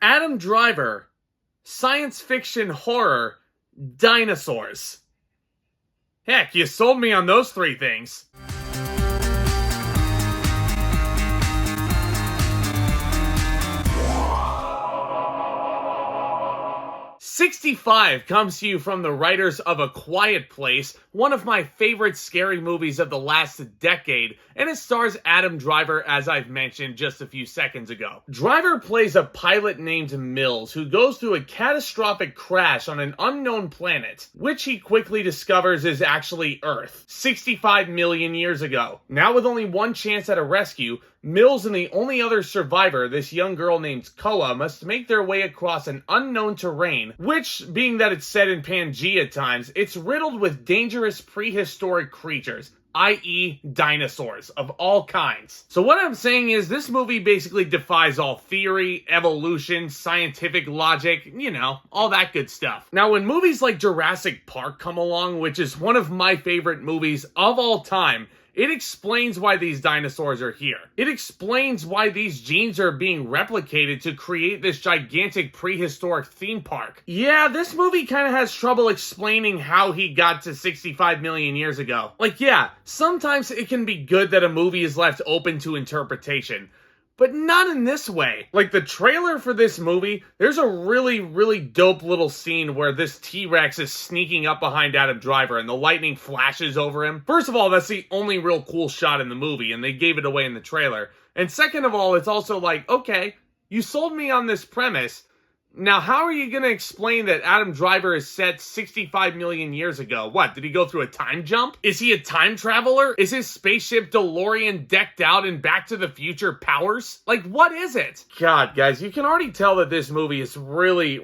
Adam Driver, science fiction horror, dinosaurs. Heck, you sold me on those three things. 65 comes to you from the writers of A Quiet Place, one of my favorite scary movies of the last decade, and it stars Adam Driver, as I've mentioned just a few seconds ago. Driver plays a pilot named Mills who goes through a catastrophic crash on an unknown planet, which he quickly discovers is actually Earth, 65 million years ago. Now with only one chance at a rescue, Mills and the only other survivor, this young girl named Koa, must make their way across an unknown terrain, which, being that it's set in Pangea times, it's riddled with dangerous prehistoric creatures, i.e. dinosaurs of all kinds. So what I'm saying is this movie basically defies all theory, evolution, scientific logic, you know, all that good stuff. Now when movies like Jurassic Park come along, which is one of my favorite movies of all time, it explains why these dinosaurs are here. It explains why these genes are being replicated to create this gigantic prehistoric theme park. Yeah, this movie kind of has trouble explaining how he got to 65 million years ago. Like, yeah, sometimes it can be good that a movie is left open to interpretation, but not in this way. Like, the trailer for this movie, there's a really dope little scene where this T-Rex is sneaking up behind Adam Driver and the lightning flashes over him. First of all, that's the only real cool shot in the movie, and they gave it away in the trailer. And second of all, it's also like, okay, you sold me on this premise. Now, how are you going to explain that Adam Driver is set 65 million years ago? What, did he go through a time jump? Is he a time traveler? Is his spaceship DeLorean decked out in Back to the Future powers? Like, what is it? God, guys, you can already tell that this movie is really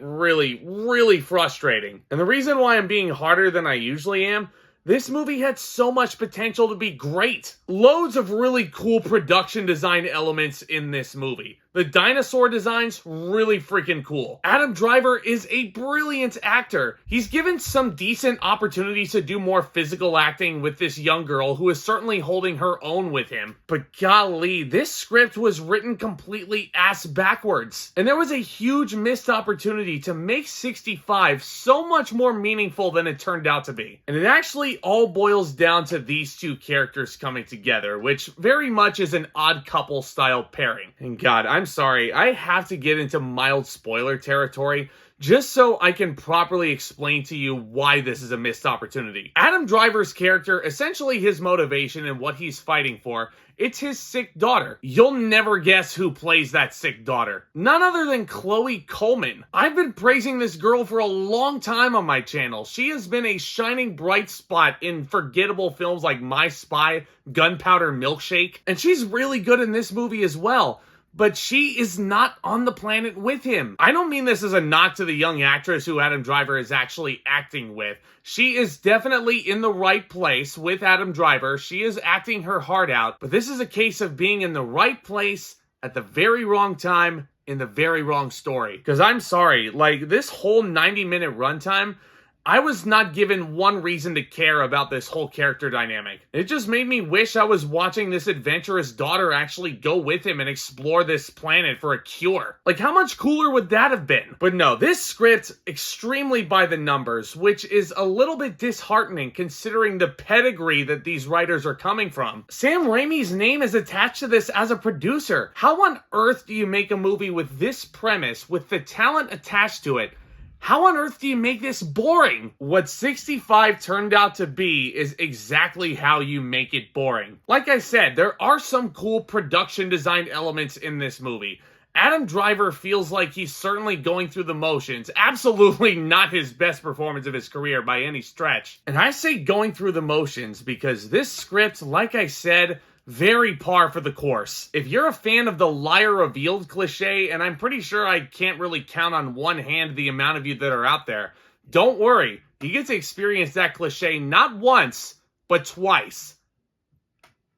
frustrating. And the reason why I'm being harder than I usually am, this movie had so much potential to be great. Loads of really cool production design elements in this movie. The dinosaur designs, really freaking cool. Adam Driver is a brilliant actor. He's given some decent opportunities to do more physical acting with this young girl who is certainly holding her own with him. But golly, this script was written completely ass backwards. And there was a huge missed opportunity to make 65 so much more meaningful than it turned out to be. And it actually all boils down to these two characters coming together, which very much is an Odd Couple style pairing. And God, I'm sorry, I have to get into mild spoiler territory just so I can properly explain to you why this is a missed opportunity. Adam Driver's character, essentially his motivation and what he's fighting for, it's his sick daughter. You'll never guess who plays that sick daughter. None other than Chloe Coleman. I've been praising this girl for a long time on my channel. She has been a shining bright spot in forgettable films like My Spy, Gunpowder Milkshake, and she's really good in this movie as well. But she is not on the planet with him. I don't mean this as a knock to the young actress who Adam Driver is actually acting with. She is definitely in the right place with Adam Driver. She is acting her heart out. But this is a case of being in the right place at the very wrong time in the very wrong story. Because I'm sorry, like this whole 90-minute runtime, I was not given one reason to care about this whole character dynamic. It just made me wish I was watching this adventurous daughter actually go with him and explore this planet for a cure. Like, how much cooler would that have been? But no, this script, extremely by the numbers, which is a little bit disheartening considering the pedigree that these writers are coming from. Sam Raimi's name is attached to this as a producer. How on earth do you make a movie with this premise, with the talent attached to it? How on earth do you make this boring? What 65 turned out to be is exactly how you make it boring. Like I said, there are some cool production design elements in this movie. Adam Driver feels like he's certainly going through the motions. Absolutely not his best performance of his career by any stretch. And I say going through the motions because this script, like I said, very par for the course. If you're a fan of the liar revealed cliche, and I'm pretty sure I can't really count on one hand the amount of you that are out there, don't worry. You get to experience that cliche not once, but twice.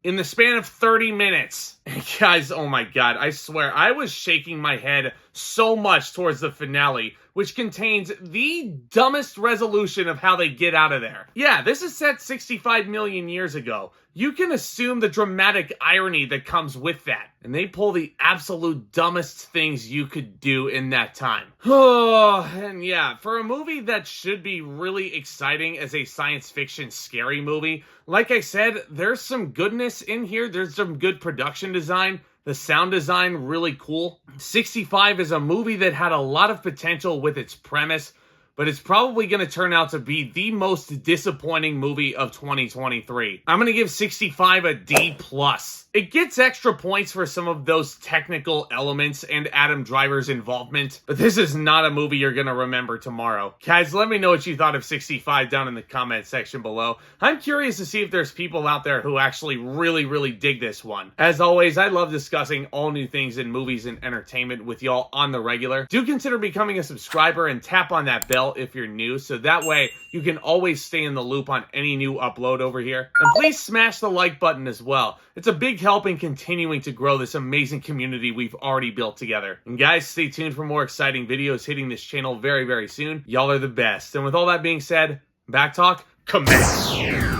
In the span of 30 minutes. Guys, oh my God, I swear, I was shaking my head so much towards the finale, which contains the dumbest resolution of how they get out of there. Yeah, this is set 65 million years ago. You can assume the dramatic irony that comes with that. And they pull the absolute dumbest things you could do in that time. Oh, and yeah, for a movie that should be really exciting as a science fiction scary movie, like I said, there's some goodness in here. There's some good production design. The sound design, really cool. 65 is a movie that had a lot of potential with its premise, but it's probably going to turn out to be the most disappointing movie of 2023. I'm going to give 65 a D+. It gets extra points for some of those technical elements and Adam Driver's involvement, but this is not a movie you're going to remember tomorrow. Guys, let me know what you thought of 65 down in the comment section below. I'm curious to see if there's people out there who actually really dig this one. As always, I love discussing all new things in movies and entertainment with y'all on the regular. Do consider becoming a subscriber and tap on that bell if you're new, so that way you can always stay in the loop on any new upload over here. And please smash the like button as well. It's a big help in continuing to grow this amazing community we've already built together. And guys, stay tuned for more exciting videos hitting this channel very soon. Y'all are the best. And with all that being said, back talk, commence.